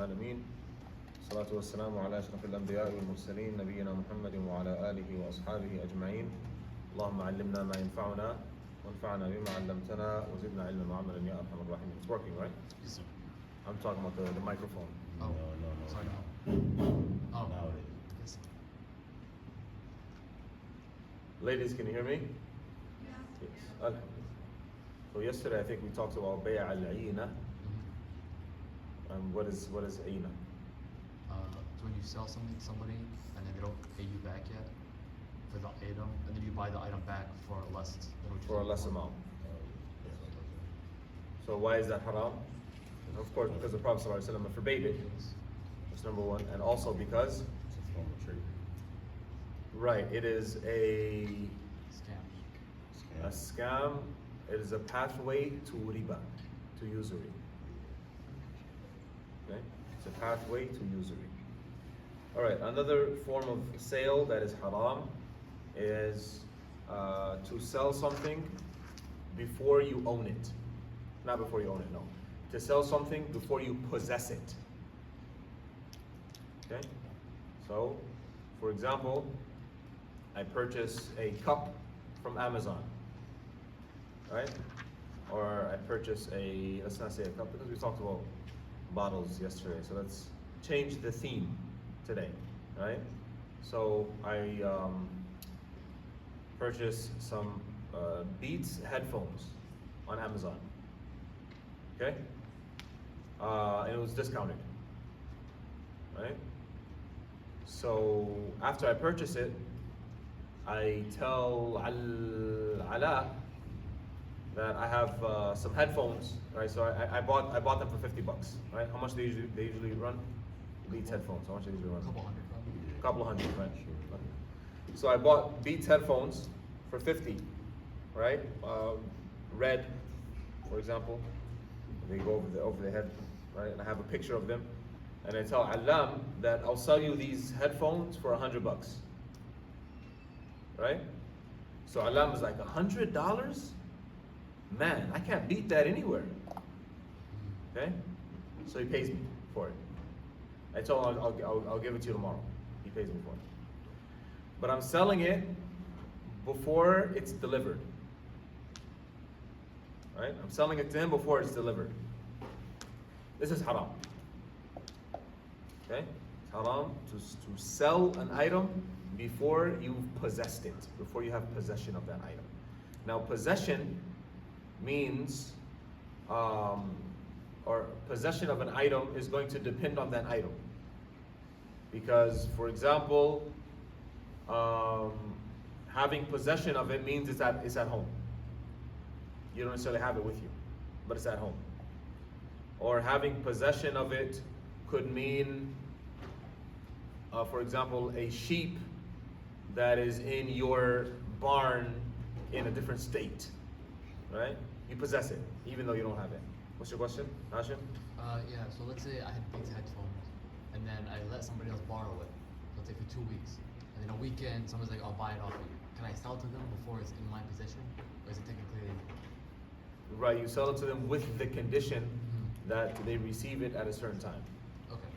العالمين الصلاة والسلام على أشرف الأنبياء والمرسلين نبينا محمد وعلى آله وأصحابه أجمعين اللهم علمنا ما ينفعنا وانفعنا بما علمتنا وزدنا علما وعملا يا أرحم الراحمين. It's working, right? Yes, sir. I'm talking about the microphone. Oh, No. sorry. Oh, Now it is. yes. Ladies, can you hear me? Yeah. Yes. Alhamdulillah. So yesterday I think we talked about bay' al-'ayna. What is ayna? So when you sell something to somebody and then they don't pay you back yet for the item, and then you buy the item back for less than what you For a paid less before. amount. So why is that haram? Of course, because the Prophet ﷺ forbade it. That's number one. And also because, It's a form of trade. right, it is a Scam. scam. It is a pathway to riba, to usury. Okay? It's a pathway to usury. All right, another form of sale that is haram is to sell something before you own it. Not before you own it, no. To sell something before you possess it. Okay? So, for example, I purchase a cup from Amazon, right? Or I purchase let's not say a cup because we talked about bottles yesterday, so let's change the theme today, right? So I purchased some Beats headphones on Amazon, okay? And it was discounted, right? So after I purchase it, I tell Ala that I have some headphones, right? So I bought them for $50, right? How much they usually run? Beats headphones. How much they usually run? Couple hundred, probably. Couple hundred, right? Okay. So I bought Beats headphones for 50, right? Red, for example. They go over the head, right? And I have a picture of them, and I tell Alam that I'll sell you these headphones for $100, right? So Alam is like $100. Man, I can't beat that anywhere. Okay, so he pays me for it. I told him I'll give it to you tomorrow. He pays me for it. But I'm selling it before it's delivered. Right? I'm selling it to him before it's delivered. This is haram. Okay? It's haram to sell an item before you've possessed it, before you have possession of that item. Now, possession means, or possession of an item is going to depend on that item. Because, for example, having possession of it means it's at home. You don't necessarily have it with you, but it's at home. Or having possession of it could mean, for example, a sheep that is in your barn in a different state, right? You possess it, even though you don't have it. What's your question, Hashim? Yeah, so let's say I had Beats headphones, and then I let somebody else borrow it, let's say for 2 weeks. And then a weekend, someone's like, I'll buy it off of you. Can I sell it to them before it's in my possession? Or is it technically... Right, you sell it to them with the condition that they receive it at a certain time. Okay.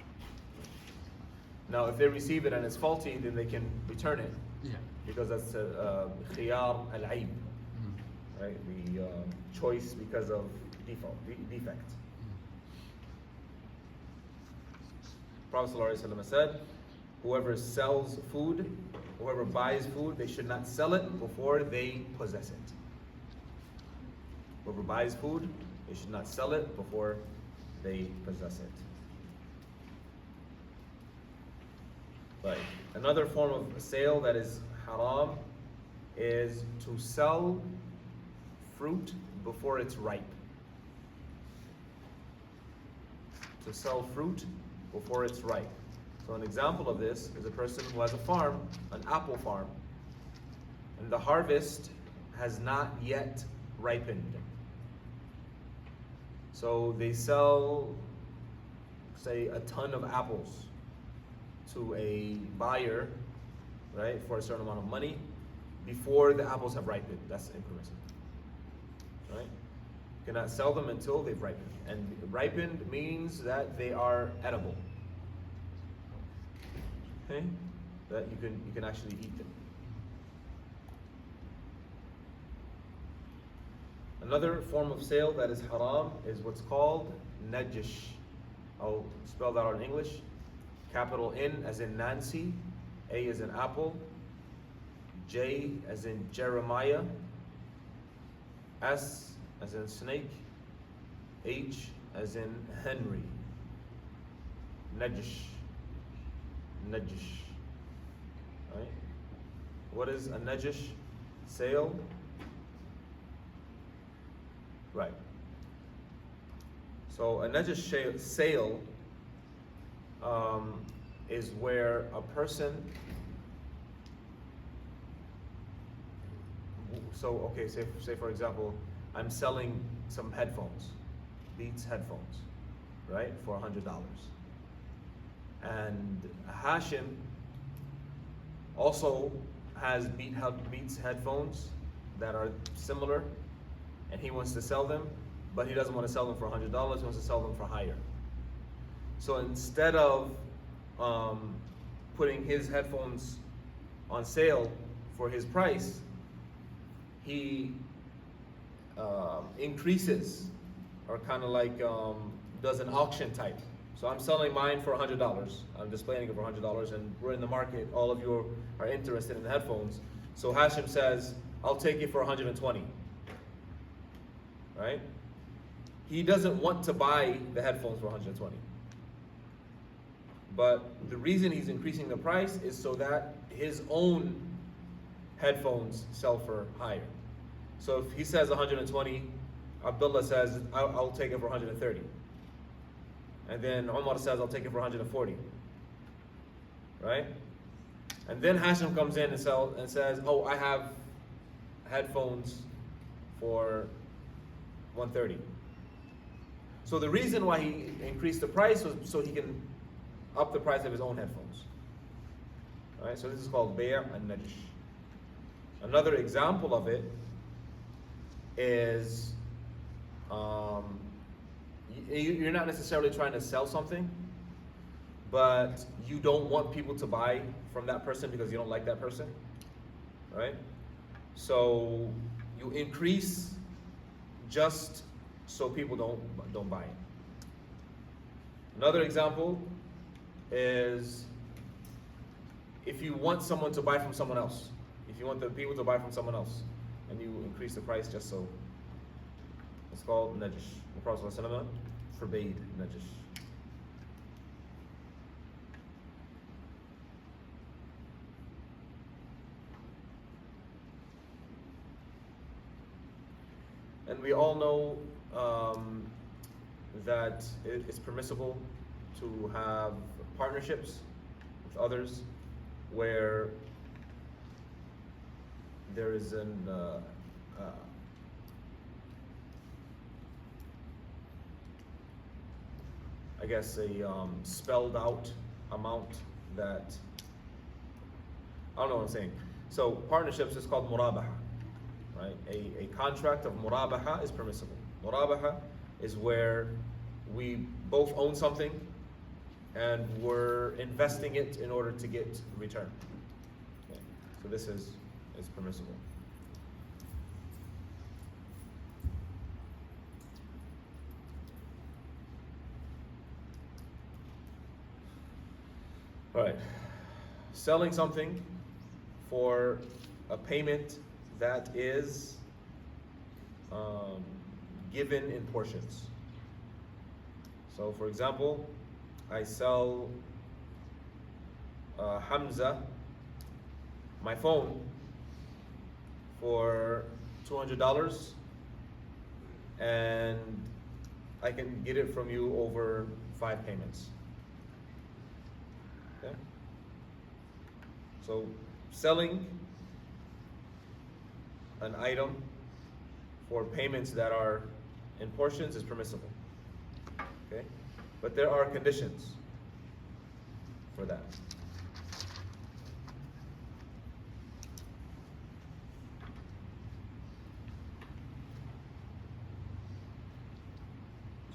Now, if they receive it and it's faulty, then they can return it, Yeah. because that's khiyar al-aib, right? The choice because of defect. Prophet ﷺ said, whoever sells food, whoever buys food, they should not sell it before they possess it. Whoever buys food, they should not sell it before they possess it. Right. Another form of sale that is haram is to sell fruit before it's ripe. To sell fruit before it's ripe. So an example of this is a person who has a farm, an apple farm, and the harvest has not yet ripened. So they sell, say, a ton of apples to a buyer, right, for a certain amount of money before the apples have ripened. That's impermissible, right? You cannot sell them until they've ripened. And ripened means that they are edible. Okay? That you can actually eat them. Another form of sale that is haram is what's called najash. I'll spell that out in English. Capital N as in Nancy, A as in apple, J as in Jeremiah, S as in snake, H as in Henry. Najash. Najash. Right? What is a najash sale? Right. So a najash sale is where a person. So okay, say for example, I'm selling some headphones, Beats headphones, right, for $100, and Hashim also has Beats headphones that are similar, and he wants to sell them, but he doesn't want to sell them for $100. He wants to sell them for higher. So instead of putting his headphones on sale for his price, he increases, or kind of like does an auction type. So I'm selling mine for $100. I'm displaying it for $100, and we're in the market. All of you are interested in the headphones. So Hashim says, "I'll take it for 120." Right? He doesn't want to buy the headphones for 120. But the reason he's increasing the price is so that his own headphones sell for higher. So if he says 120, Abdullah says, I'll take it for 130. And then Umar says, I'll take it for 140. Right? And then Hashim comes in and says, oh, I have headphones for 130. So the reason why he increased the price was so he can up the price of his own headphones. All right, so this is called bay' and najash. Another example of it is you're not necessarily trying to sell something, but you don't want people to buy from that person because you don't like that person, right? So you increase just so people don't buy it. Another example is if you want someone to buy from someone else, if you want the people to buy from someone else, and you increase the price just so. It's called najash. The Prophet ﷺ forbade najash. And we all know that it's permissible to have partnerships with others where there is I guess a spelled out amount that, I don't know what I'm saying. So partnerships is called murabaha, right? A contract of murabaha is permissible. Murabaha is where we both own something and we're investing it in order to get return. Okay. So this is permissible. All right, selling something for a payment that is given in portions. So for example, I sell Hamza my phone for $200, and I can get it from you over 5 payments. Okay? So selling an item for payments that are in portions is permissible. Okay? But there are conditions for that.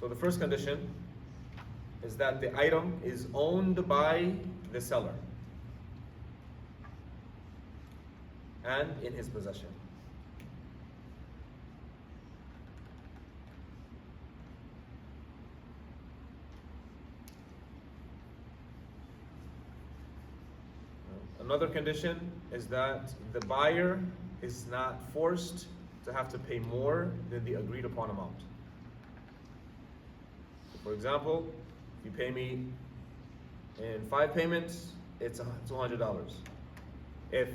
So the first condition is that the item is owned by the seller and in his possession. Another condition is that the buyer is not forced to have to pay more than the agreed upon amount. For example, if you pay me in 5 payments, it's $200. If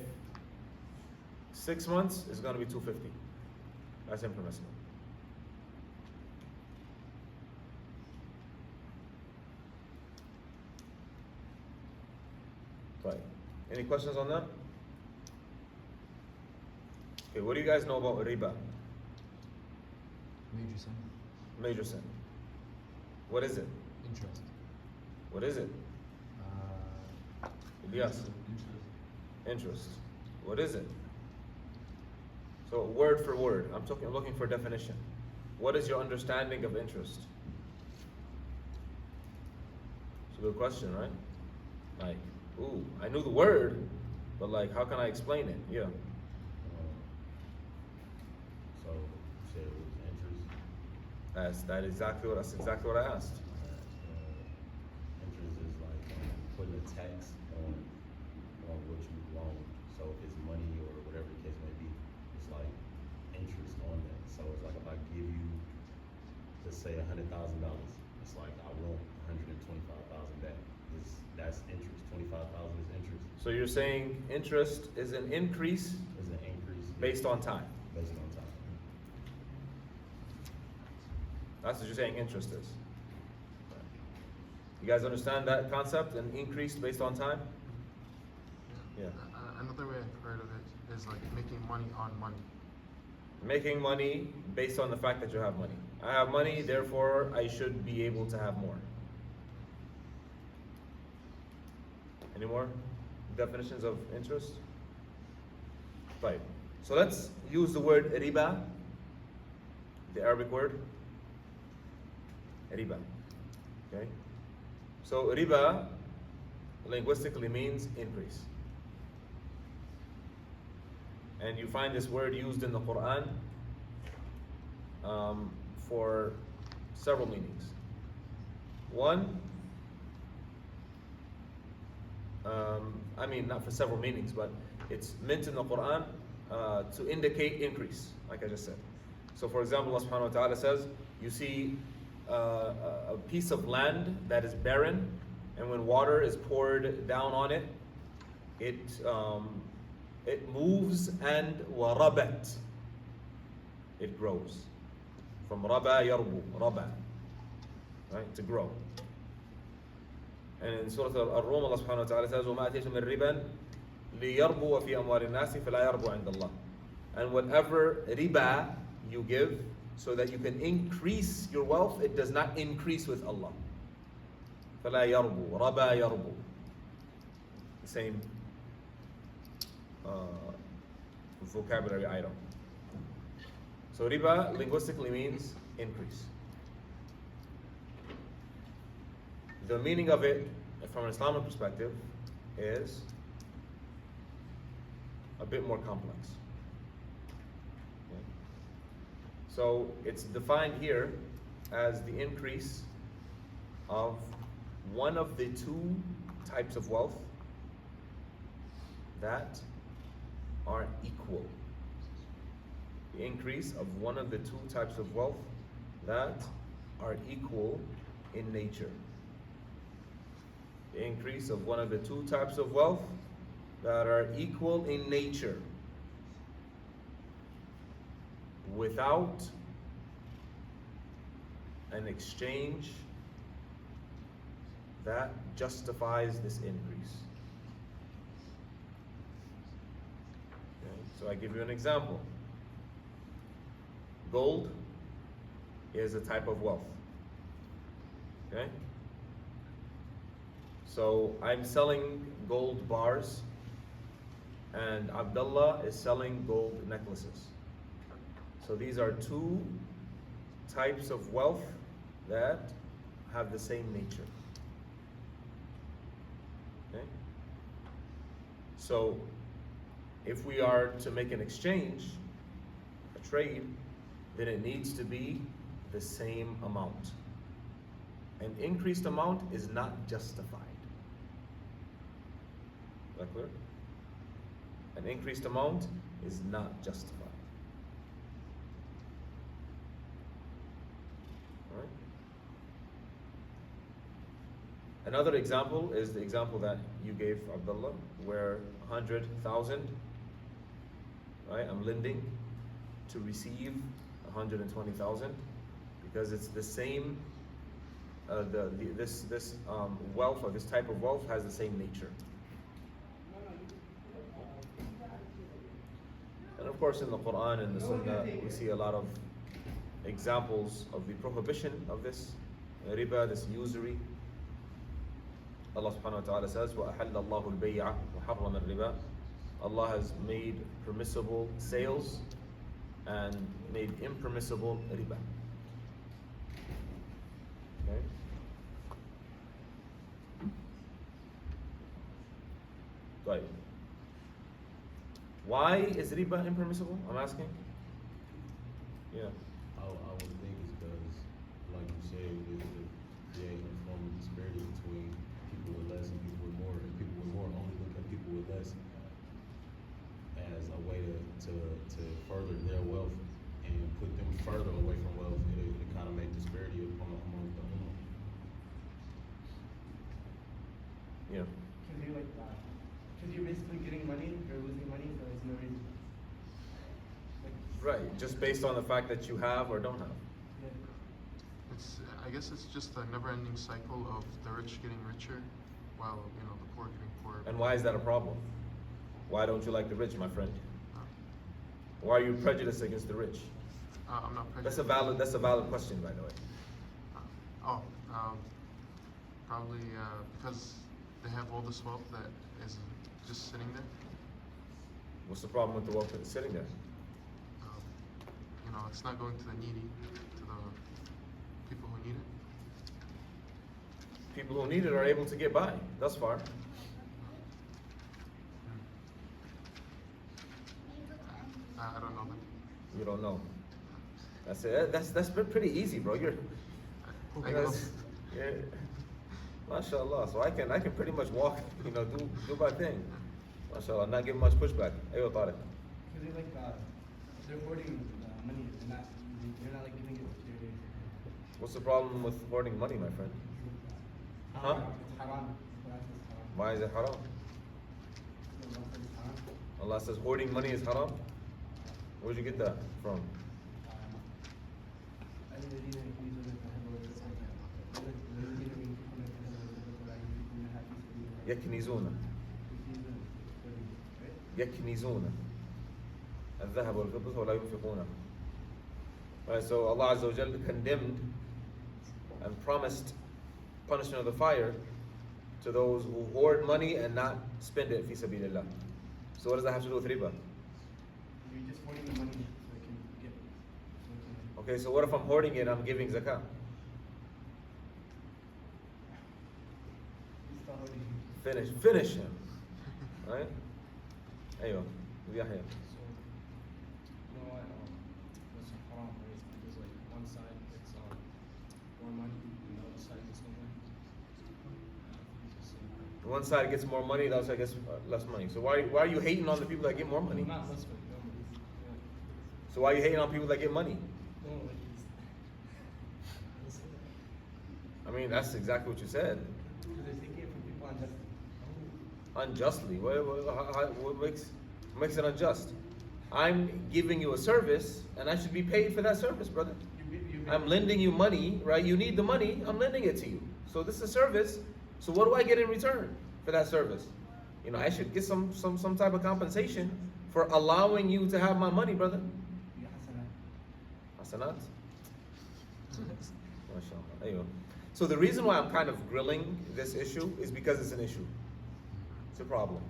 6 months, it's going to be $250. That's impermissible. Right. Any questions on that? Okay, what do you guys know about riba? Major sin. Major sin. What is it? Interest. What is it? Yes. Interest. What is it? So word for word. I'm looking for definition. What is your understanding of interest? It's a good question, right? Like, ooh, I knew the word, but like, how can I explain it? Yeah. So you said it was interest. That's exactly what I asked. Interest is like putting a tax on what you loan. So if it's money or whatever the case may be, it's like interest on that. So it's like if I give you, let's say $100,000, it's like I want 125,000 back. That's interest. 25,000 is interest. So you're saying interest is an increase Is an increase based on time. based on time. That's what you're saying interest is. You guys understand that concept, an increase based on time? Yeah. Another way I've heard of it is like making money on money. Making money based on the fact that you have money. I have money, therefore I should be able to have more. Any more definitions of interest? Right. So let's use the word riba, the Arabic word. Riba. Okay? So riba linguistically means increase. And you find this word used in the Quran for several meanings. One, not for several meanings, but it's meant in the Quran to indicate increase, like I just said. So for example, Allah subhanahu wa ta'ala says, you see a piece of land that is barren, and when water is poured down on it, it moves and warabat, it grows. From raba yarbu, raba, right, to grow. And in Surah Al-Rum, Allah subhanahu wa ta'ala says, وَمَا أَتَيْتُم مِّن رِبًا لِيَرْبُوَ فِي أَمْوَالِ النَّاسِ فَلَا يَرْبُو عِندَ اللَّهِ. And whatever riba you give so that you can increase your wealth, it does not increase with Allah. فَلَا يَرْبُو, رَبَا يَرْبُو. The same vocabulary item. So riba linguistically means increase. The meaning of it from an Islamic perspective is a bit more complex. Okay. So it's defined here as the increase of one of the two types of wealth that are equal. The increase of one of the two types of wealth that are equal in nature. The increase of one of the two types of wealth that are equal in nature, without an exchange that justifies this increase. Okay, so I give you an example. Gold is a type of wealth. Okay? So I'm selling gold bars, and Abdullah is selling gold necklaces. So these are two types of wealth that have the same nature. Okay? So, if we are to make an exchange, a trade, then it needs to be the same amount. An increased amount is not justified. Is that clear? An increased amount is not justified. All right? Another example is the example that you gave, Abdullah, where 100,000, right? I'm lending to receive 120,000 because it's the same. This wealth, or this type of wealth, has the same nature. And of course, in the Quran and the Sunnah, we see a lot of examples of the prohibition of this riba, this usury. Allah subhanahu wa ta'ala says, وَأَحَلَّ اللَّهُ الْبَيْعَ وَحَرَّمَ الرِّبَا. Allah has made permissible sales and made impermissible riba. Okay? Right. Why is riba impermissible? I'm asking. Yeah. I would think it's because, like you said, it's creating a form of disparity between people with less and people with more. And people with more only look at people with less as a way to further their wealth and put them further away from wealth. It kind of make disparity among the ummah. Yeah. Because you're basically getting money or losing money, so there's no reason. Right. Just based on the fact that you have or don't have. I guess it's just a never-ending cycle of the rich getting richer, while the poor getting poorer. And why is that a problem? Why don't you like the rich, my friend? Uh, Why are you prejudiced against the rich? I'm not That's prejudiced. a valid question, by the way. Probably because they have all this wealth that is just sitting there. What's the problem with the wealth that's sitting there? It's not going to the needy, to the people who need it. People who need it are able to get by thus far. I don't know that. You don't know. That's it. That's pretty easy, bro. I know. Yeah. MashaAllah. So I can pretty much walk, do my thing. MashaAllah, not give much pushback. Ayo Tariq. Because they're hoarding money. They're not giving it to their. What's the problem with hoarding money, my friend? Huh? It's haram. Why is it haram? Allah says hoarding money is haram. Where'd you get that from? يكنزون الذهب والفضة ولا ينفقونه. Right, so Allah Azza wa Jalla condemned and promised punishment of the fire to those who hoard money and not spend it fi sabilillah. So what does that have to do with riba? You're just hoarding the money so they can get. Okay, so what if I'm hoarding it and I'm giving zakah? You start hoarding. Finish him. Right? Ayo, Yahya. So, why it's haram, right? Because one side gets more money, and the other side gets no money. One side gets more money, the other side gets less money. So why are you hating on the people that get more money? Not less money, no money. Yeah. So why are you hating on people that get money? No, I mean, that's exactly what you said. Because they're taking it from people unjustly. Unjustly. What makes it unjust? I'm giving you a service, and I should be paid for that service, brother. I'm lending you money, right? You need the money. I'm lending it to you. So this is a service. So what do I get in return for that service? I should get some type of compensation for allowing you to have my money, brother. Hasanat. MashaAllah. There you go. So the reason why I'm kind of grilling this issue is because it's an issue. It's a problem.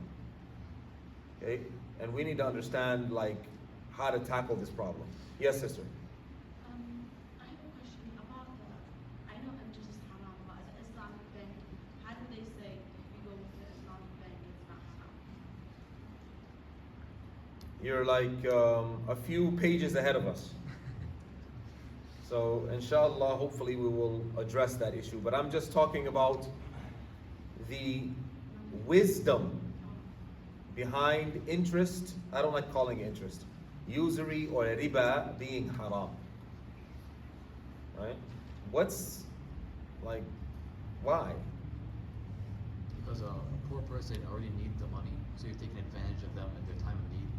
Okay? And we need to understand how to tackle this problem. Yes, sister. I have a question about the you're like a few pages ahead of us. So inshallah, hopefully we will address that issue. But I'm just talking about the wisdom behind interest. I don't like calling it interest. Usury or riba being haram. Right? What's like, why? Because a poor person already needs the money, so you're taking advantage of them in their time of need.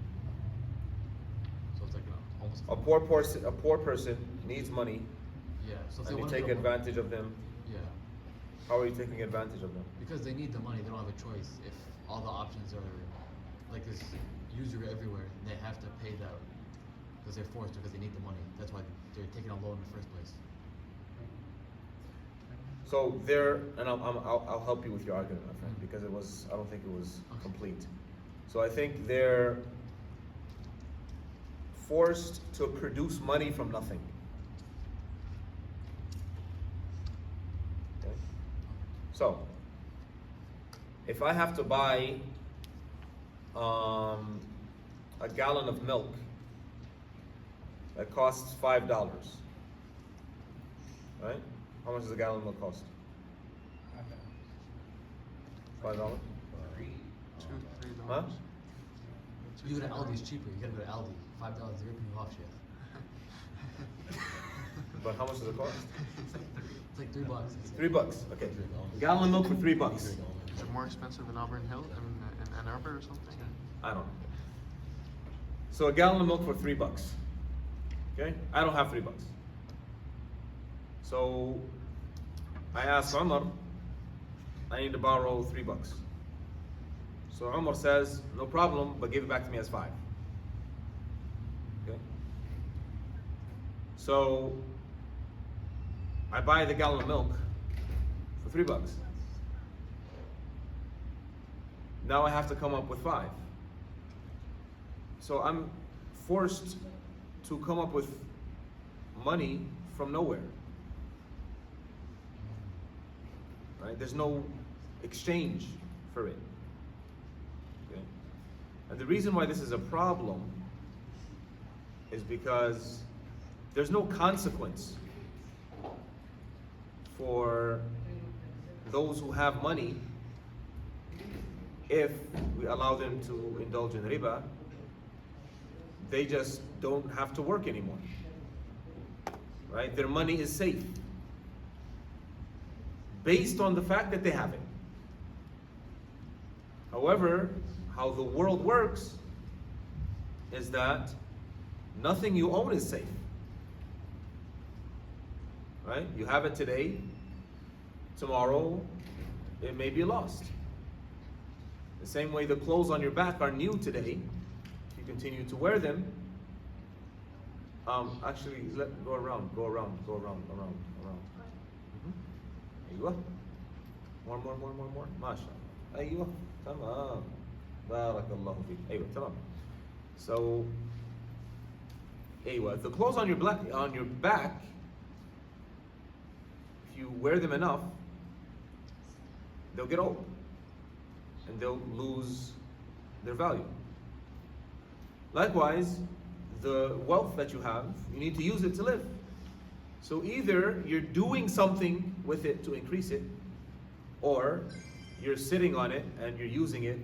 So it's like almost A poor person needs money, yeah. So if they and you want take to advantage of them. yeah, How are you taking advantage of them? because they need the money, they don't have a choice. If all the options are like this usury everywhere, they have to pay that because they're forced because they need the money. That's why they're taking a loan in the first place. So there, and I'll help you with your argument, my friend, because I don't think it was Okay. complete. So I think they're forced to produce money from nothing. Okay? So, if I have to buy a gallon of milk that costs $5, right? How much does a gallon of milk cost? $5? $2, $3. Huh? You go to Aldi, it's cheaper. You gotta go to Aldi. $5, they're ripping you off, shit. But how much does it cost? It's like $3. It's $3. Okay. A gallon of milk for $3. Is it more expensive in Auburn Hill? I mean, in Ann Arbor or something? I don't know. So a gallon of milk for $3. Okay? I don't have $3. So I asked Umar, I need to borrow $3. So Umar says, no problem, but give it back to me as 5. Okay? So I buy the gallon of milk for $3. Now I have to come up with 5. So I'm forced to come up with money from nowhere. Right? There's no exchange for it. Okay? And the reason why this is a problem is because there's no consequence for those who have money if we allow them to indulge in riba. They just don't have to work anymore. Right? Their money is safe based on the fact that they have it. However, how the world works is that nothing you own is safe. Right? You have it today, tomorrow it may be lost. The same way the clothes on your back are new today, if you continue to wear them. Actually, go around. أيوة. More. ما شاء الله. أيوة. تمام. بارك الله فيك. أيوة. تمام. So, أيوة. The clothes on your back, if you wear them enough, they'll get old and they'll lose their value. Likewise, the wealth that you have, you need to use it to live. So either you're doing something with it to increase it, or you're sitting on it and you're using it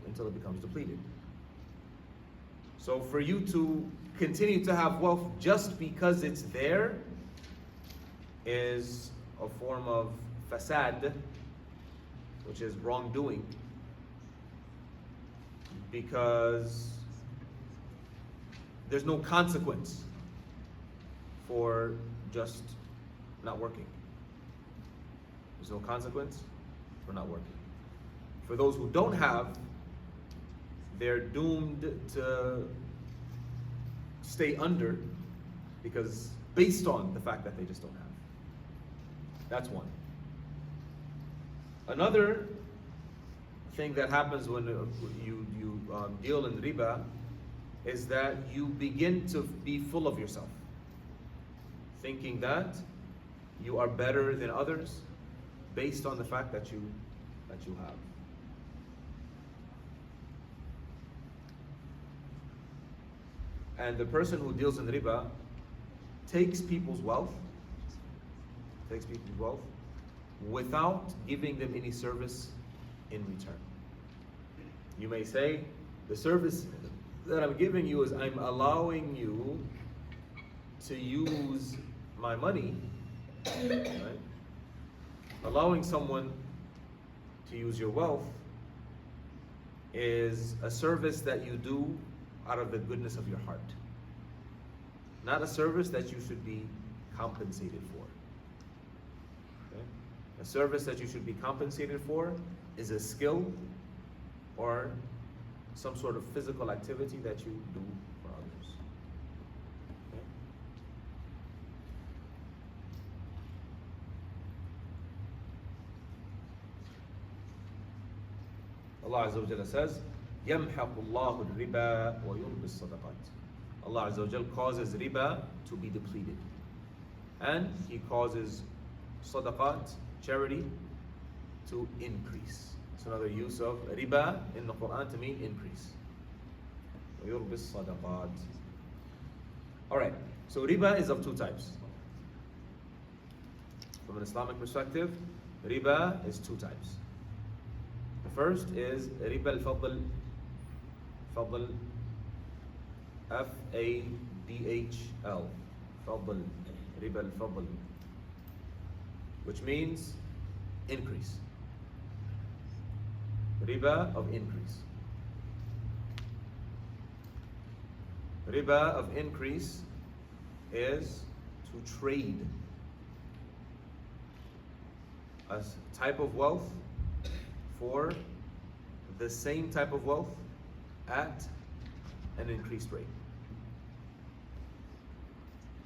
until it becomes depleted. So for you to continue to have wealth just because it's there is a form of fasad, which is wrongdoing, because there's no consequence for just not working. There's no consequence for not working. For those who don't have, they're doomed to stay under, because based on the fact that they just don't have. That's one. Another thing that happens when you deal in riba is that you begin to be full of yourself, thinking that you are better than others based on the fact that you have. And the person who deals in riba takes people's wealth, without giving them any service in return. You may say, the service that I'm giving you is I'm allowing you to use my money, right? Allowing someone to use your wealth is a service that you do out of the goodness of your heart. Not a service that you should be compensated for. Okay? A service that you should be compensated for is a skill or some sort of physical activity that you do for others. Okay? Allah Azza wa Jalla says, يَمْحَقُ اللَّهُ الرِّبَا وَيُرْبِي الصَّدَقَاتِ. Allah Azza wa Jalla causes riba to be depleted. And He causes sadaqat, charity, to increase. It's another use of riba in the Quran to mean increase. وَيُرْبِي الصَّدَقَاتِ. Alright, so riba is of two types. From an Islamic perspective, riba is two types. The first is riba al-fadl, fadl, F-A-D-H-L, fadl, riba al-fadl, which means increase. Riba of increase. Riba of increase is to trade a type of wealth for the same type of wealth at an increased rate.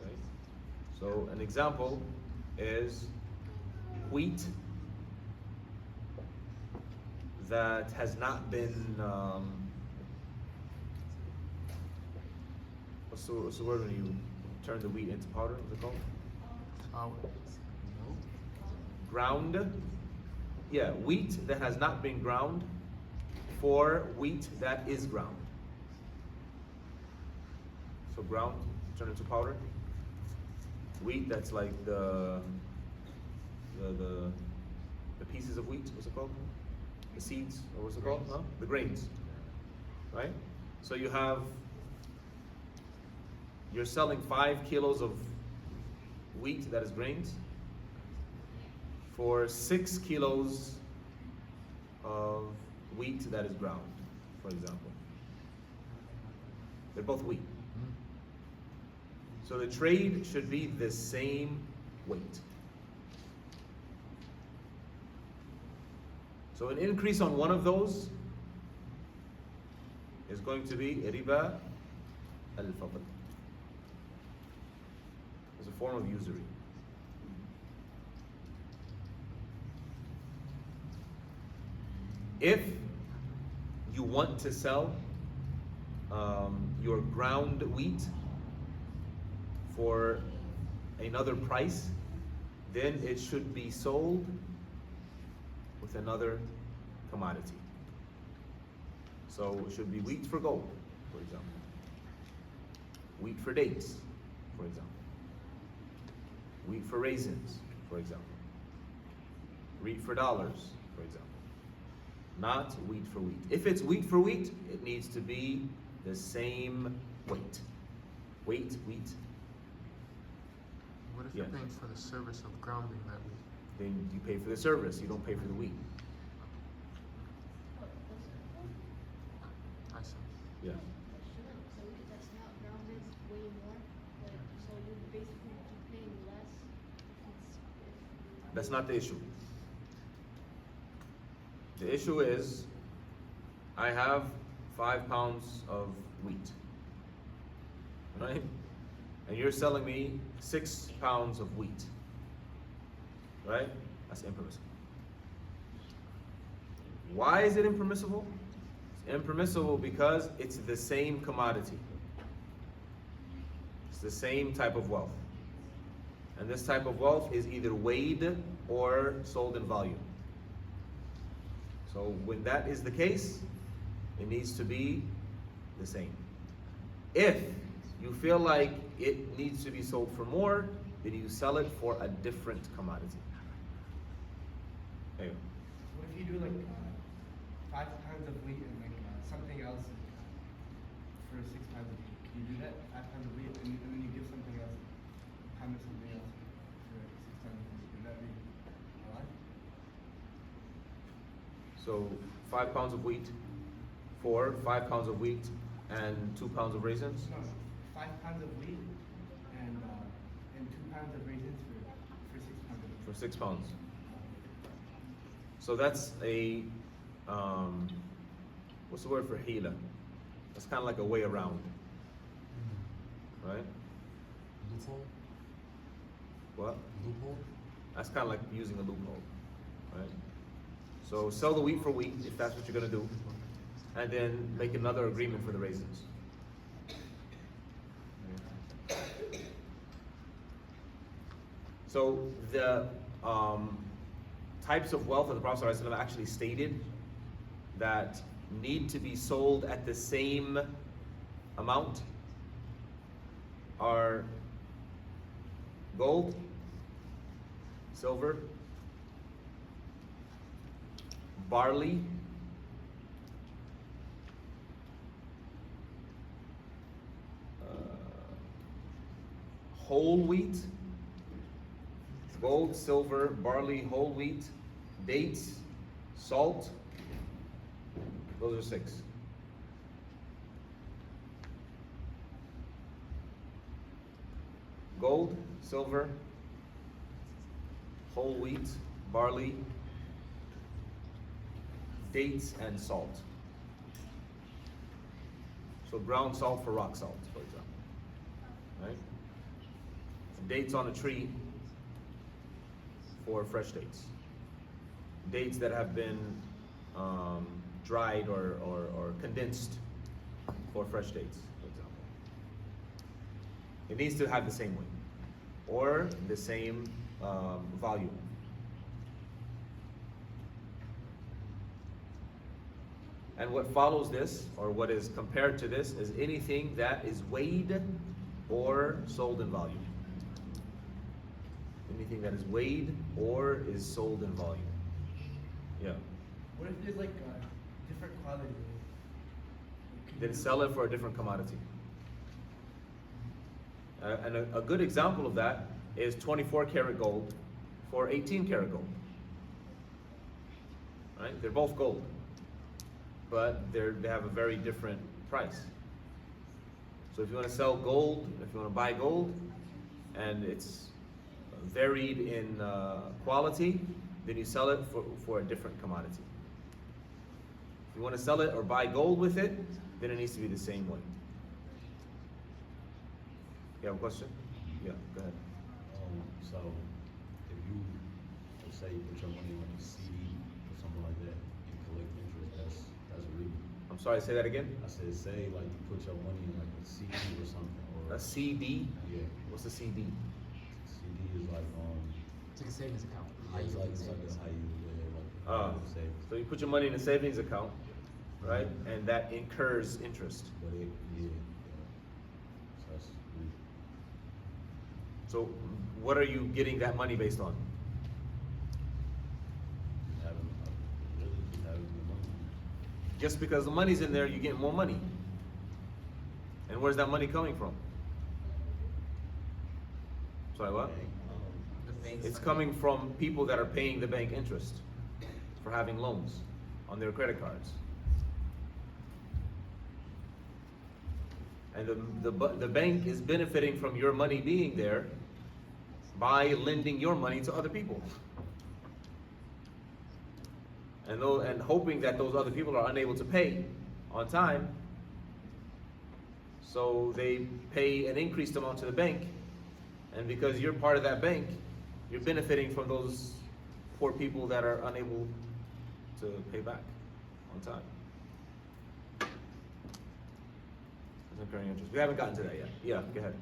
Okay? So an example is wheat that has not been what's the word when you turn the wheat into powder? What's it called? Ground. Yeah, wheat that has not been ground for wheat that is ground. So ground, turn into powder. Wheat that's like the pieces of wheat, what's it called? The seeds, or what's it called? Huh? The grains, right? So you're selling 5 kilos of wheat that is grains for 6 kilos of wheat that is ground, for example. They're both wheat. So the trade should be the same weight. So an increase on one of those is going to be riba al-fadl. It's a form of usury. If you want to sell your ground wheat for another price, then it should be sold with another commodity. So it should be wheat for gold, for example. Wheat for dates, for example. Wheat for raisins, for example. Wheat for dollars, for example. Not wheat for wheat. If it's wheat for wheat, it needs to be the same weight. Wheat. What if you're paying for the service of grounding that wheat? Then you pay for the service, you don't pay for the wheat. I see. Yeah. So if that's not grounded, way more. Like, so you basically be paying less. That's not the issue. The issue is, I have 5 pounds of wheat, right? And you're selling me 6 pounds of wheat, right? That's impermissible. Why is it impermissible? It's impermissible because it's the same commodity. It's the same type of wealth. And this type of wealth is either weighed or sold in volume. So when that is the case, it needs to be the same. If you feel like it needs to be sold for more, then you sell it for a different commodity. Anyway. What if you do like 5 pounds of wheat and like something else for 6 pounds of wheat? Can you do that? 5 pounds of wheat and then you give something else, a pound of something else for 6 pounds of wheat. Would that be halal? So 5 pounds of wheat for 5 pounds of wheat and 2 pounds of raisins. No, 5 pounds of wheat and 2 pounds of raisins for 6 pounds of wheat. For 6 pounds. So that's a what's the word for hila? That's kind of like a way around, right? Loophole? What? Loophole? That's kind of like using a loophole, right? So sell the wheat for wheat if that's what you're gonna do, and then make another agreement for the raisins. So the types of wealth that the Prophet ﷺ actually stated that need to be sold at the same amount are gold, silver, barley, whole wheat, gold, silver, barley, whole wheat, dates, salt. Those are 6. Gold, silver, whole wheat, barley, dates, and salt. So ground salt for rock salt, for example. Right? Dates on a tree for fresh dates. Dates that have been dried or condensed for fresh dates, for example. It needs to have the same weight or the same volume. And what follows this, or what is compared to this, is anything that is weighed or sold in volume. Anything that is weighed or is sold in volume. Yeah. What if there's like different quality? Then sell it for a different commodity. And a good example of that is 24 karat gold for 18 karat gold. Right? They're both gold, but they have a very different price. So if you want to sell gold, if you want to buy gold, and it's varied in quality, then you sell it for a different commodity. If you want to sell it or buy gold with it, then it needs to be the same weight. You have a question? Yeah, go ahead. So if you, let's say, you put your money on a CD or something like that and collect interest, that's RIBA. I'm sorry, say that again? I said, say like you put your money in like a CD or something, or A CD? yeah, What's a CD? CD is like It's like a savings account. it's like savings. how you like savings. So you put your money in a savings account, right? And that incurs interest. But it, yeah. So that's RIBA. So what are you getting that money based on? Really just having the money. Just because the money's in there, you get more money. And where's that money coming from? Sorry, what? It's coming from people that are paying the bank interest for having loans on their credit cards. And the bank is benefiting from your money being there by lending your money to other people. And hoping that those other people are unable to pay on time, so they pay an increased amount to the bank, and because you're part of that bank, you're benefiting from those poor people that are unable to pay back on time. That's incurring interest. We haven't gotten to that yet. Yeah, go ahead.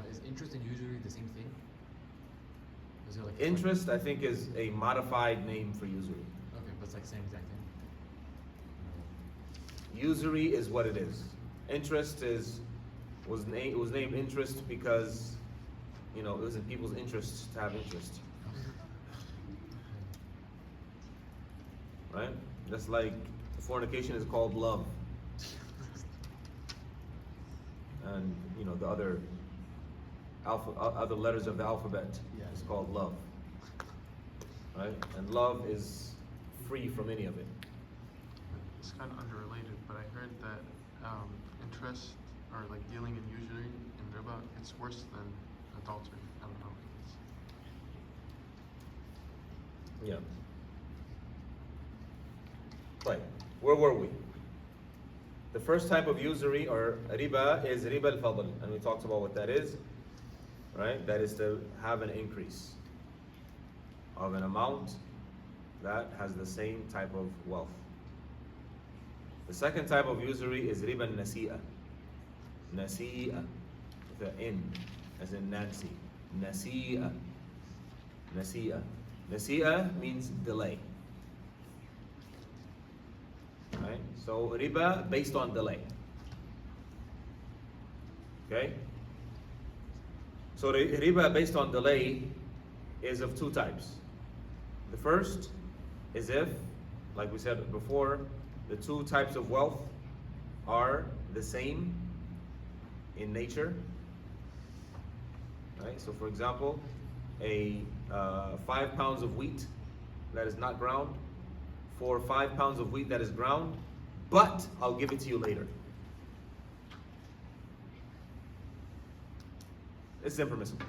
Is interest and usury the same thing? Is there like Interest, I think, is a modified name for usury. Okay, but it's like the same exact thing. Usury is what it is. Interest is was named interest because, you know, it was in people's interests to have interest. Right? Just like fornication is called love. And, you know, the other letters of the alphabet is called love. Right? And love is free from any of it. It's kind of underrelated, but I heard that interest or like dealing in usury in riba, it's worse than adultery. I don't know. Yeah. Right. Where were we? The first type of usury or riba is riba al-fadl, and we talked about what that is. Right? That is to have an increase of an amount that has the same type of wealth. The second type of usury is riba nasiya. Nasiya, with an N, as in Nancy. Nasiya. Nasiya. Nasiya means delay. Right? So riba based on delay. Okay? So riba based on delay is of two types. The first is if, like we said before, the two types of wealth are the same in nature. Right? So for example, a 5 pounds of wheat that is not ground for 5 pounds of wheat that is ground, but I'll give it to you later. It's impermissible.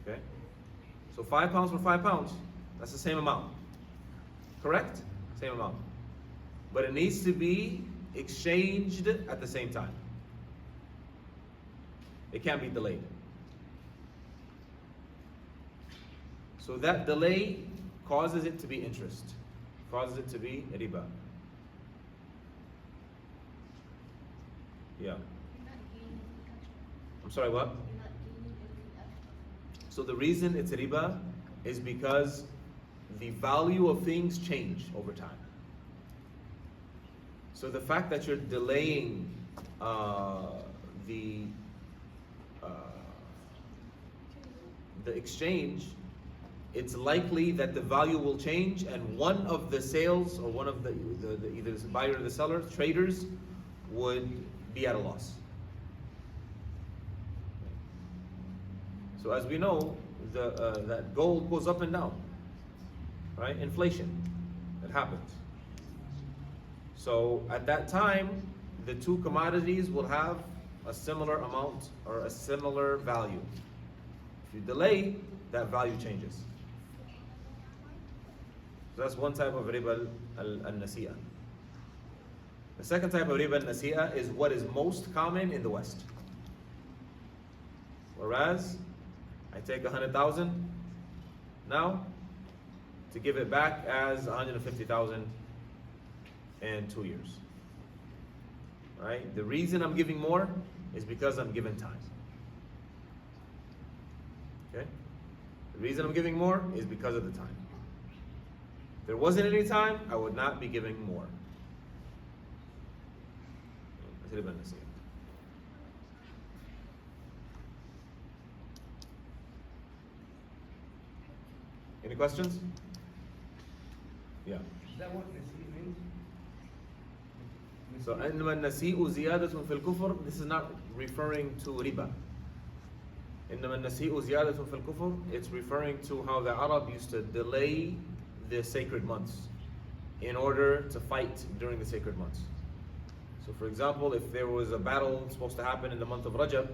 Okay? So 5 pounds for 5 pounds, that's the same amount. Correct? Same amount. But it needs to be exchanged at the same time. It can't be delayed. So that delay causes it to be interest, causes it to be riba. Yeah. You're not gaining anything extra. I'm sorry, what? You're not gaining anything extra. So the reason it's riba is because the value of things change over time. So the fact that you're delaying the exchange, it's likely that the value will change, and one of the sales or one of the either the buyer or the seller, traders, would be at a loss. So as we know, that gold goes up and down, right? Inflation, it happens. So at that time, the two commodities will have a similar amount or a similar value. If you delay, that value changes. So that's one type of riba al-nasiya. The second type of riba al-nasiya is what is most common in the West. Whereas, I take 100,000 now to give it back as 150,000 in 2 years. Right? The reason I'm giving more is because I'm given time. Okay? The reason I'm giving more is because of the time. If there wasn't any time, I would not be giving more. That's riba al-nasiya. Any questions? Yeah. Is that what nasi means? So, إنما النسيء زيادة في الكفر. This is not referring to riba. إنما النسيء زيادة في الكفر. It's referring to how the Arab used to delay the sacred months in order to fight during the sacred months. So, for example, if there was a battle supposed to happen in the month of Rajab,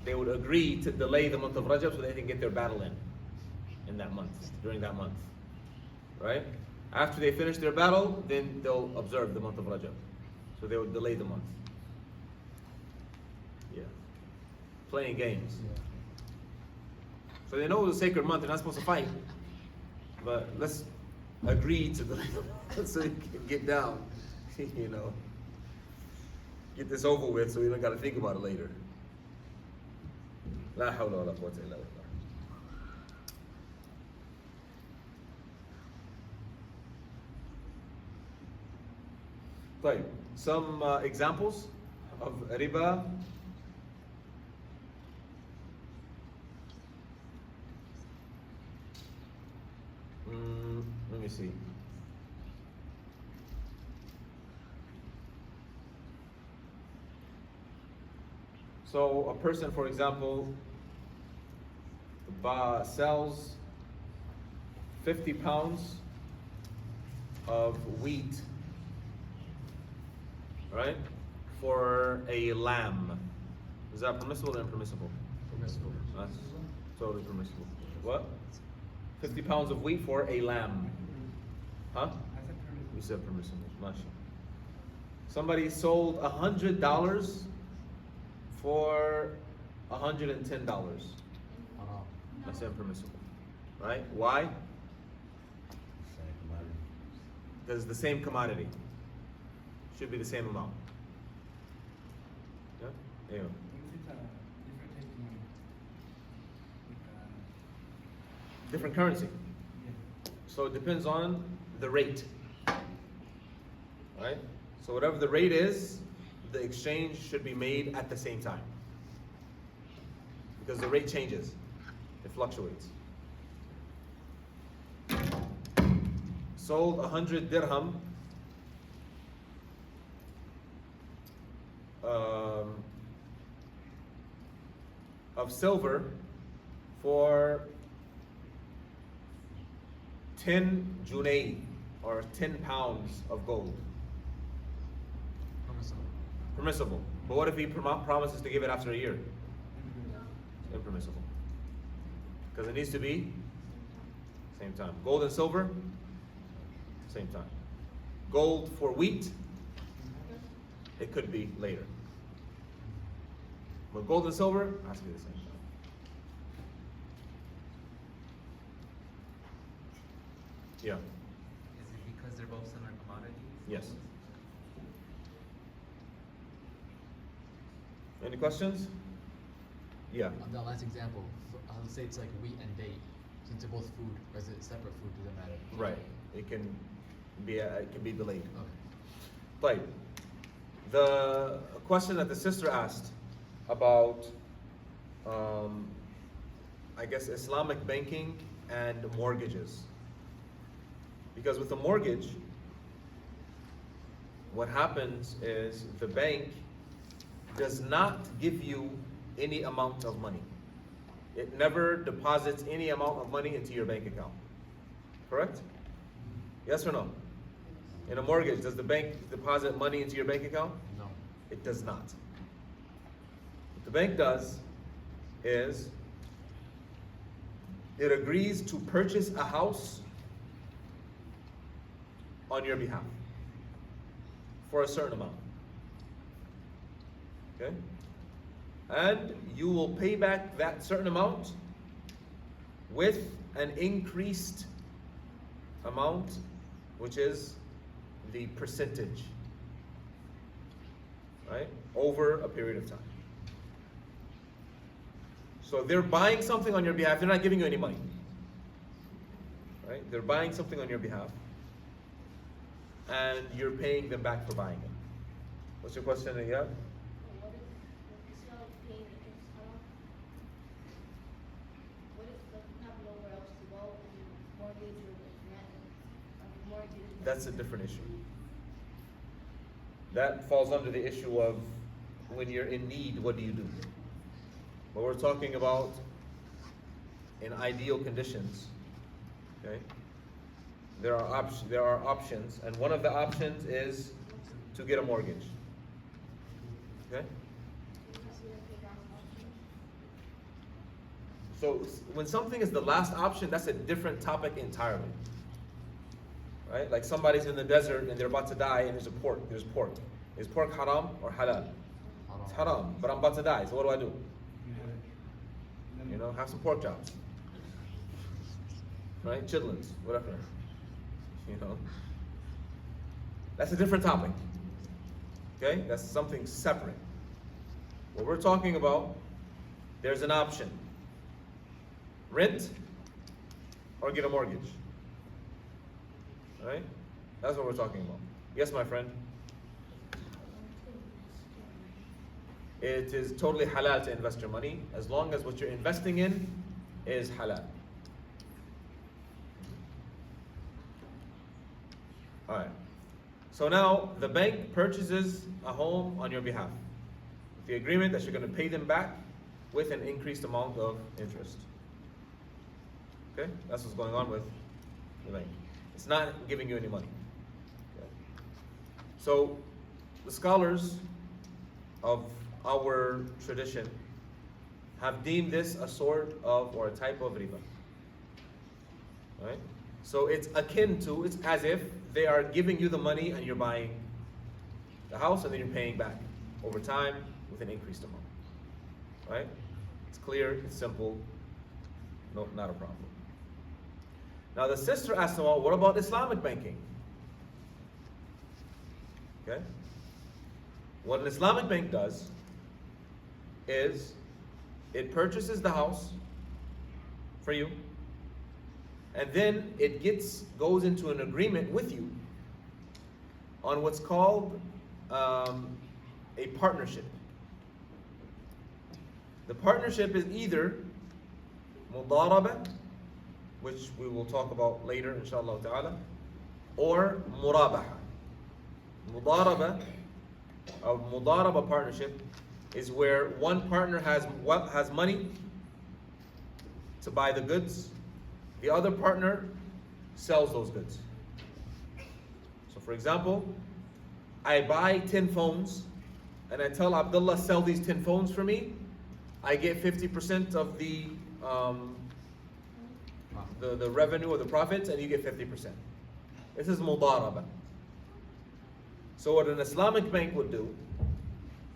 they would agree to delay the month of Rajab so they can get their battle in that month, during that month, right? After they finish their battle, then they'll observe the month of Rajab. So they would delay the month. Yeah. Playing games. So they know it was a sacred month, they're not supposed to fight. But let's agree to delay the month so you can get down, you know. Get this over with so we don't got to think about it later. لا حول ولا قوة إلا بالله. طيب, some examples of riba. Let me see. So a person, for example, sells 50 pounds of wheat, right, for a lamb. Is that permissible or impermissible? Permissible. That's totally permissible. What? 50 pounds of wheat for a lamb. Huh? I said permissible. You said permissible. Masha. Somebody sold $100 for $110. Haram. That's impermissible. Right? Why? Same commodity. Because it's the same commodity. Should be the same amount. Yeah? Yeah. What if it's a different type of money? Like, Different currency. yeah. So it depends on the rate. Right? So whatever the rate is, the exchange should be made at the same time. Because the rate changes. It fluctuates. Sold 100 dirham of silver for 10 junay, or 10 pounds of gold. Permissible. Permissible. But what if he promises to give it after a year? Impermissible. Because it needs to be same time. Gold and silver, same time. Gold for wheat, it could be later. But gold and silver has to be the same time. Yeah. Is it because they're both similar commodities? Yes. Any questions? Yeah. On that last example, let's say it's like wheat and date. Since they're both food, or is it separate food? Doesn't matter. Right. It can be delayed. Okay. Right. The question that the sister asked about, I guess, Islamic banking and mortgages. Because with a mortgage, what happens is the bank does not give you any amount of money. It never deposits any amount of money into your bank account. Correct? Yes or no? In a mortgage, does the bank deposit money into your bank account? No. It does not. What the bank does is it agrees to purchase a house on your behalf for a certain amount. Okay? And you will pay back that certain amount with an increased amount, which is the percentage, right? Over a period of time. So they're buying something on your behalf. They're not giving you any money, right? They're buying something on your behalf, and you're paying them back for buying it. What's your question, Iyad? What if instead of paying interest haram? What if the have nowhere else to go and mortgage or mortgage? That's a different issue. That falls under the issue of when you're in need, what do you do? But we're talking about in ideal conditions, okay? There are options, and one of the options is to get a mortgage. Okay? So when something is the last option, that's a different topic entirely. Right? Like somebody's in the desert and they're about to die and there's pork. Is pork haram or halal? It's haram, but I'm about to die, so what do? You know, have some pork chops. Right? Chitlins, whatever. You know? That's a different topic. Okay? That's something separate. What we're talking about, there's an option. Rent or get a mortgage. Right? That's what we're talking about. Yes, my friend? it is totally halal to invest your money as long as what you're investing in is halal. Alright. So now the bank purchases a home on your behalf with the agreement that you're going to pay them back with an increased amount of interest. Okay? That's what's going on with the bank. It's not giving you any money. Okay? So the scholars of our tradition have deemed this a sort of or a type of riba. Right? So it's akin to, it's as if they are giving you the money and you're buying the house and then you're paying back over time with an increased amount. Right? It's clear, it's simple, no, not a problem. Now the sister asked them, well, what about Islamic banking? Okay? What an Islamic bank does is it purchases the house for you, and then it goes into an agreement with you on what's called a partnership. The partnership is either mudaraba, which we will talk about later inshallah ta'ala, or murabaha. Mudaraba, a mudaraba partnership, is where one partner has money to buy the goods, the other partner sells those goods. So for example, I buy 10 phones and I tell Abdullah, sell these 10 phones for me. I get 50% of the revenue or the profits, and you get 50%. This is mudaraba. So what an Islamic bank would do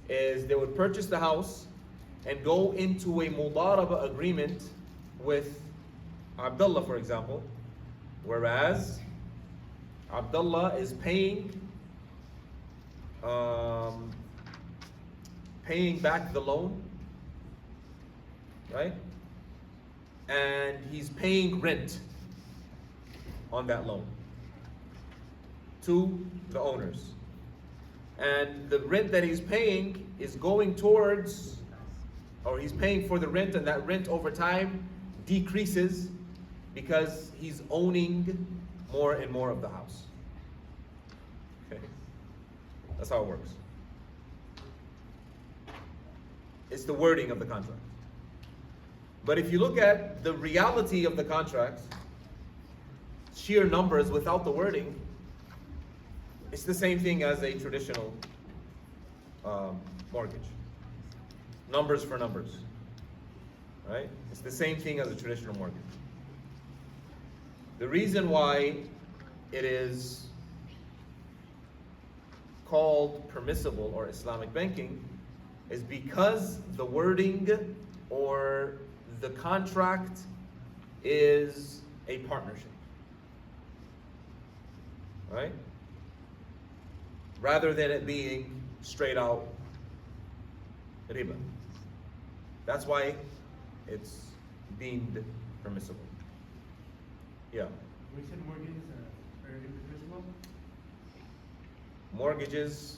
is they would purchase the house and go into a mudaraba agreement with Abdullah, for example, whereas Abdullah is paying back the loan, right? And he's paying rent on that loan to the owners. And the rent that he's paying is going towards, or he's paying for the rent, and that rent over time decreases because he's owning more and more of the house. Okay? That's how it works. It's the wording of the contract. But if you look at the reality of the contract, sheer numbers without the wording, it's the same thing as a traditional mortgage. Numbers for numbers, right? It's the same thing as a traditional mortgage. The reason why it is called permissible or Islamic banking is because the wording or the contract is a partnership, right? Rather than it being straight out riba. That's why it's deemed permissible. Yeah. We said mortgages are impermissible. Mortgages,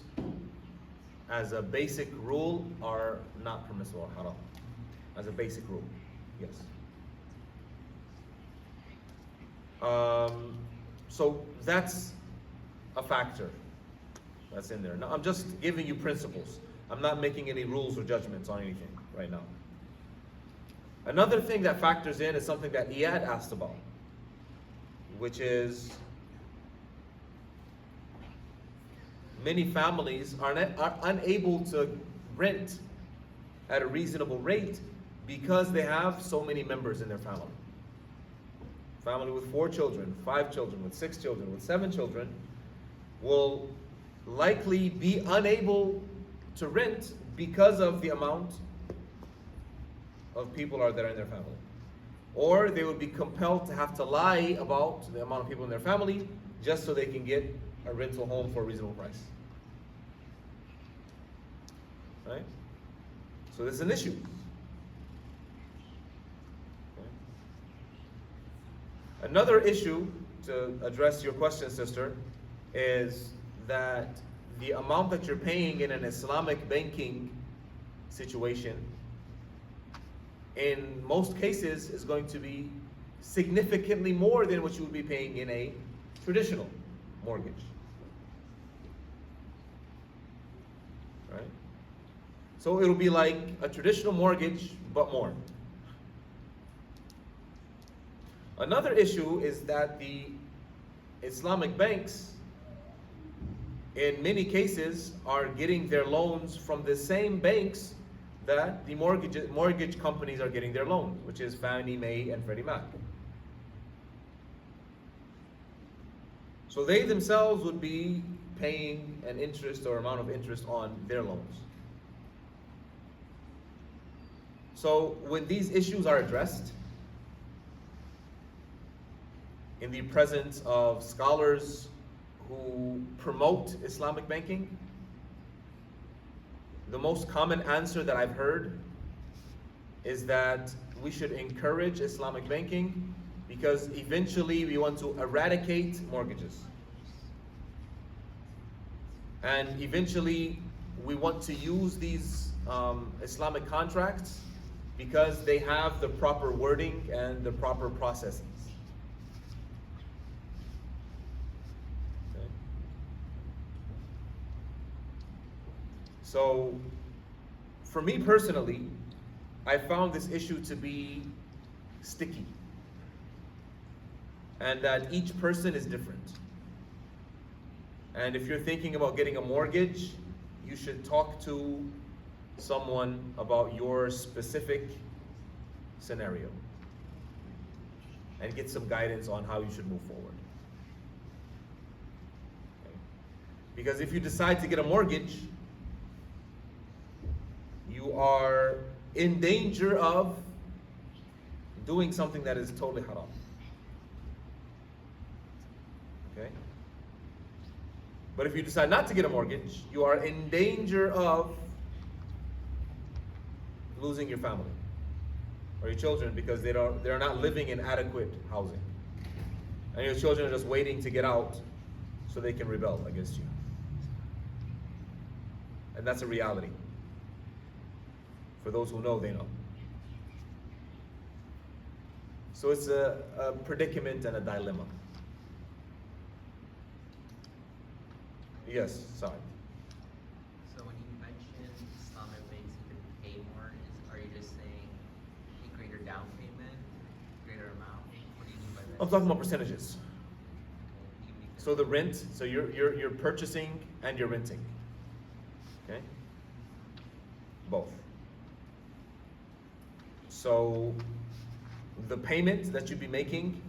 as a basic rule, are not permissible or haram. As a basic rule, yes. So that's a factor that's in there. Now, I'm just giving you principles. I'm not making any rules or judgments on anything right now. Another thing that factors in is something that Iyad asked about, which is many families are unable to rent at a reasonable rate because they have so many members in their family. Family with 4 children, 5 children, with 6 children, with 7 children will likely be unable to rent because of the amount of people that are in their family. Or they would be compelled to have to lie about the amount of people in their family just so they can get a rental home for a reasonable price. Right? So this is an issue. Okay. Another issue, to address your question, sister, is that the amount that you're paying in an Islamic banking situation, in most cases, is going to be significantly more than what you would be paying in a traditional mortgage. Right? So it'll be like a traditional mortgage, but more. Another issue is that the Islamic banks, in many cases, are getting their loans from the same banks that the mortgage companies are getting their loans, which is Fannie Mae and Freddie Mac. So they themselves would be paying an interest or amount of interest on their loans. So when these issues are addressed, in the presence of scholars who promote Islamic banking, the most common answer that I've heard is that we should encourage Islamic banking because eventually we want to eradicate mortgages. And eventually we want to use these Islamic contracts because they have the proper wording and the proper processes. Okay. So, for me personally, I found this issue to be sticky, and that each person is different. And if you're thinking about getting a mortgage, you should talk to someone about your specific scenario and get some guidance on how you should move forward. Okay? Because if you decide to get a mortgage, you are in danger of doing something that is totally haram. Okay? But if you decide not to get a mortgage, you are in danger of losing your family or your children because they're not living in adequate housing. And your children are just waiting to get out so they can rebel against you. And that's a reality. For those who know, they know. So it's a predicament and a dilemma. Yes, sorry. So when you mention Islamic banks you can pay more, are you just saying a greater down payment, greater amount? What do you mean by that? I'm talking about percentages. Okay, even if So the rent, so you're purchasing and you're renting. Okay? Both. So the payment that you'd be making,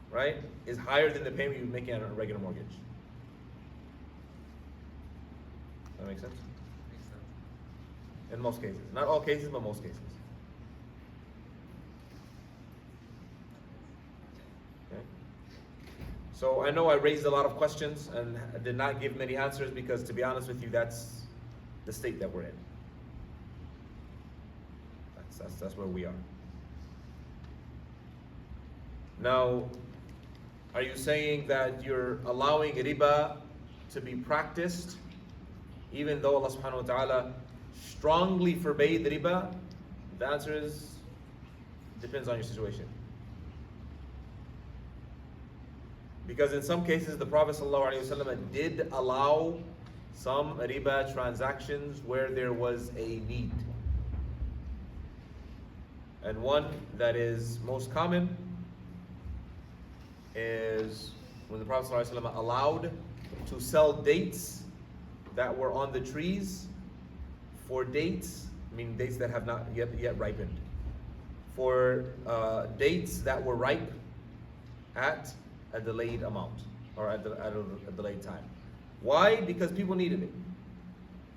right, is higher than the payment you'd be making on a regular mortgage. That make sense? makes sense. In most cases. Not all cases, but most cases. Okay? So I know I raised a lot of questions and I did not give many answers because, to be honest with you, that's the state that we're in. That's where we are. Now, are you saying that you're allowing riba to be practiced even though Allah subhanahu wa ta'ala strongly forbade riba? The answer is, depends on your situation. Because in some cases the Prophet ﷺ did allow some riba transactions where there was a need. And one that is most common is when the Prophet ﷺ allowed to sell dates that were on the trees for dates, meaning dates that have not yet ripened, for dates that were ripe at a delayed amount or at a delayed time. Why? Because people needed it.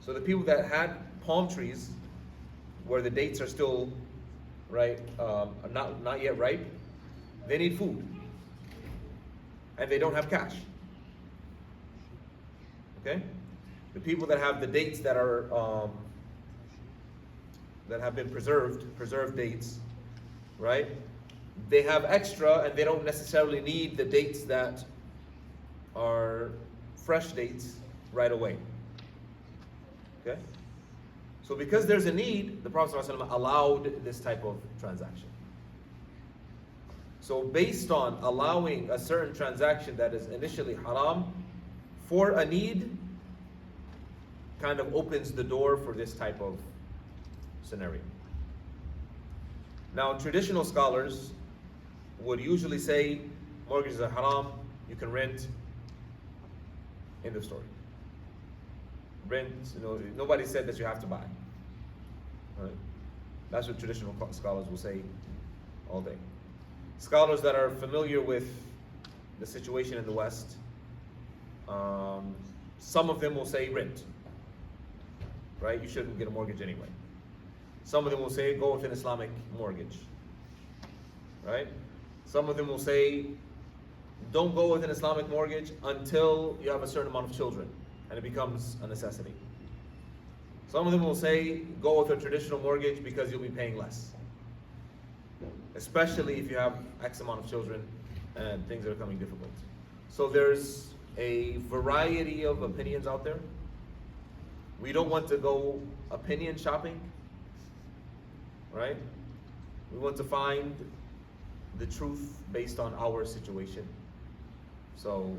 So the people that had palm trees where the dates are still not yet ripe, they need food, and they don't have cash. Okay, the people that have the dates that are that have been preserved dates, right? They have extra, and they don't necessarily need the dates that are fresh dates right away. Okay, So because there's a need, the Prophet ﷺ allowed this type of transaction. So based on allowing a certain transaction that is initially haram for a need, kind of opens the door for this type of scenario. Now, traditional scholars would usually say mortgages are haram, you can rent, end of story. Rent, nobody said that you have to buy. Right? That's what traditional scholars will say all day. Scholars that are familiar with the situation in the West, some of them will say rent. Right? You shouldn't get a mortgage anyway. Some of them will say go with an Islamic mortgage. Right? Some of them will say don't go with an Islamic mortgage until you have a certain amount of children and it becomes a necessity. Some of them will say go with a traditional mortgage because you'll be paying less. Especially if you have X amount of children and things are becoming difficult. So there's a variety of opinions out there. We don't want to go opinion shopping, right? We want to find the truth based on our situation. So,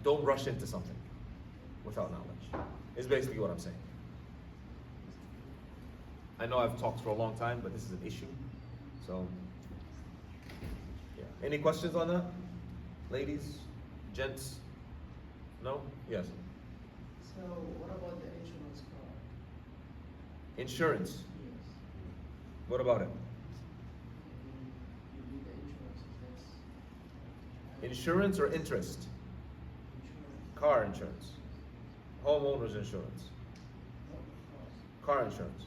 don't rush into something without knowledge. Is basically what I'm saying. I know I've talked for a long time, but this is an issue. So, yeah. Any questions on that? Ladies? Gents? No? Yes? So what about the insurance card? Insurance. Yes. What about it? You do the insurance, that's Insurance or interest? insurance. Car insurance. Homeowners insurance. No, of course. Car insurance.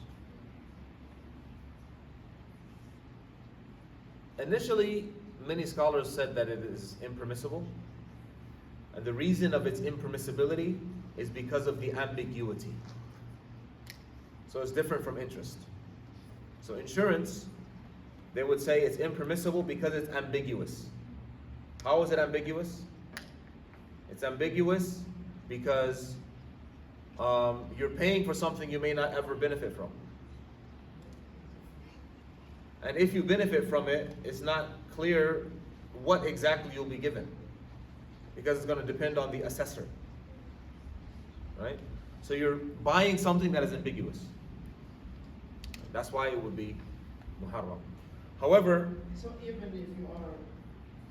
Initially, many scholars said that it is impermissible. And the reason of its impermissibility is because of the ambiguity. So it's different from interest. So insurance, they would say it's impermissible because it's ambiguous. How is it ambiguous? It's ambiguous because you're paying for something you may not ever benefit from. And if you benefit from it, it's not clear what exactly you'll be given, because it's going to depend on the assessor. Right? So you're buying something that is ambiguous. That's why it would be muharram. However, So even if you are,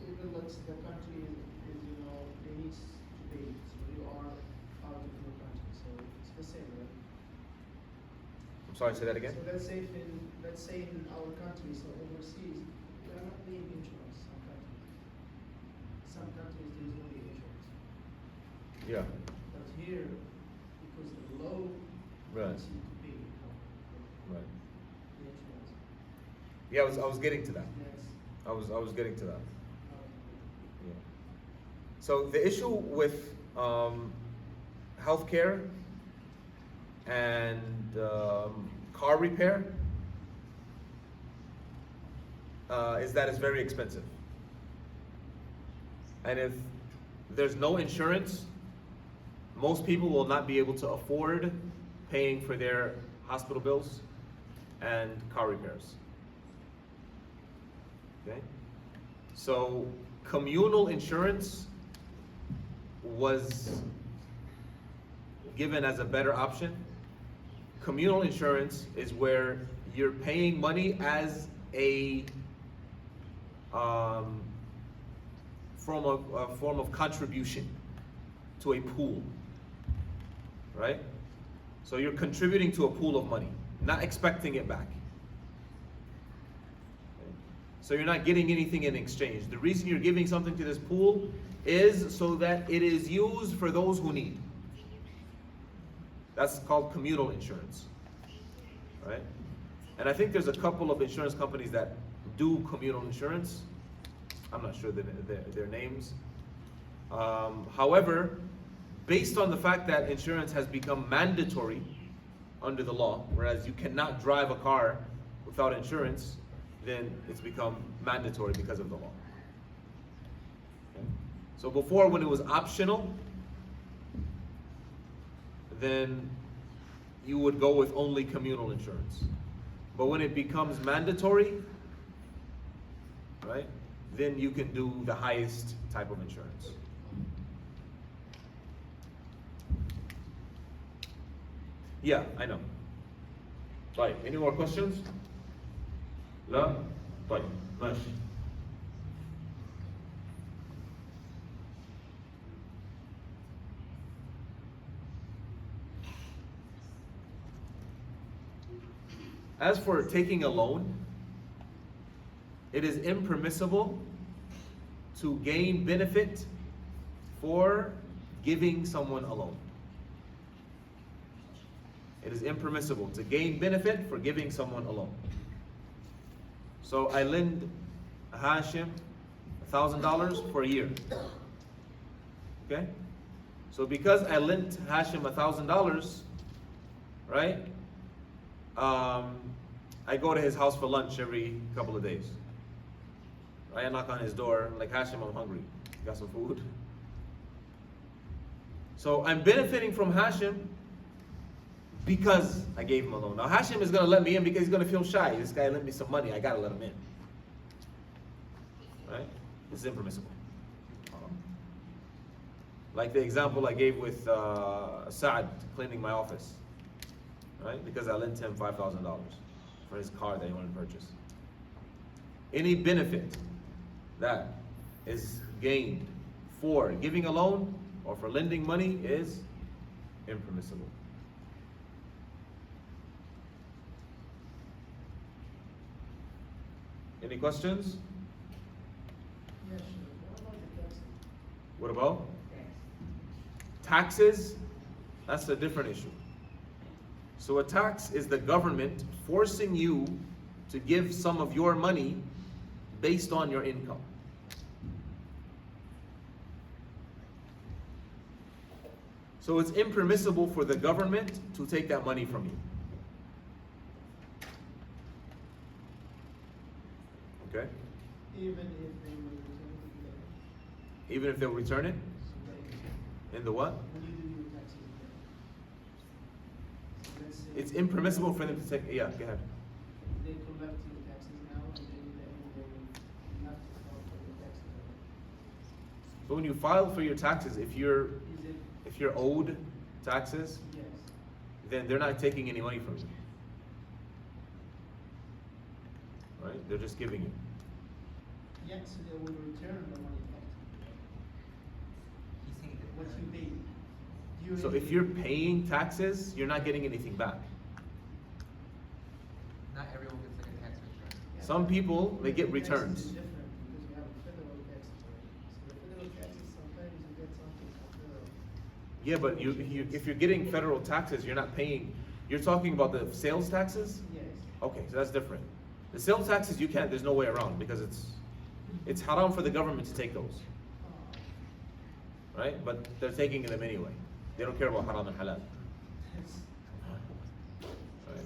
even let's the country is they need to pay, so you are out of your country, so it's the same, right? I'm sorry, say that again. So let's say in our country, so overseas, we are not paying insurance. Some countries there is no insurance, Yeah. but here, because the law Right. wants you to pay Right. the insurance. Yeah, I was getting to that. Yes. I was getting to that. Uh, Yeah. So the issue with healthcare and car repair is that it's very expensive. And if there's no insurance, most people will not be able to afford paying for their hospital bills and car repairs. Okay? So communal insurance was given as a better option. Communal insurance is where you're paying money as a form of contribution to a pool, right? So you're contributing to a pool of money, not expecting it back. So you're not getting anything in exchange. The reason you're giving something to this pool is so that it is used for those who need. That's called communal insurance, right? And I think there's a couple of insurance companies that do communal insurance. I'm not sure their names. However, based on the fact that insurance has become mandatory under the law, whereas you cannot drive a car without insurance, then it's become mandatory because of the law. Okay? So before, when it was optional, then you would go with only communal insurance. But when it becomes mandatory, right, then you can do the highest type of insurance. Yeah, I know. طيب, any more questions? لا? طيب, ماشي. As for taking a loan, it is impermissible to gain benefit for giving someone a loan. It is impermissible to gain benefit for giving someone a loan. So I lend Hashim $1,000 for a year. Okay? So because I lent Hashim $1,000, right? I go to his house for lunch every couple of days. Right? I knock on his door, like, Hashim, I'm hungry. Got some food? So I'm benefiting from Hashim because I gave him a loan. Now Hashim is gonna let me in because he's gonna feel shy. This guy lent me some money, I gotta let him in. Right? This is impermissible. Like the example I gave with Saad cleaning my office. Right? Because I lent him $5,000 for his car that he wanted to purchase. Any benefit that is gained for giving a loan or for lending money is impermissible. Any questions? Yes, sure. What about the taxes? What about? Taxes? That's a different issue. So a tax is the government forcing you to give some of your money based on your income. So it's impermissible for the government to take that money from you. Okay? Even if they will return it later. Even if they'll return it? So like, In the what? when you do your taxes then. So let's say It's impermissible for them to take, yeah, go ahead. they collect your taxes now and then in the end they will have to file for your taxes. So when you file for your taxes, if you're Is it, owed taxes, yes, then they're not taking any money from you. Right? They're just giving you. yes, so they will return the money back to He's saying you. that What you paid. during So if the- you're paying taxes, you're not getting anything back. not everyone gets like a tax return. Yeah. Some people, they get The taxes returns. is different because you have a federal taxes already. So the federal taxes, sometimes you get something from federal. Yeah, but if you're getting federal taxes, you're not paying. You're talking about the sales taxes? Yes. Okay, so that's different. The sales taxes you can't, there's no way around because it's haram for the government to take those. Right? But they're taking them anyway. They don't care about haram and halal. Yes. Right?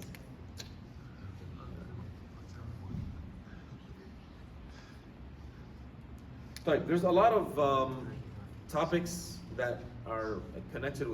Right, there's a lot of topics that are connected with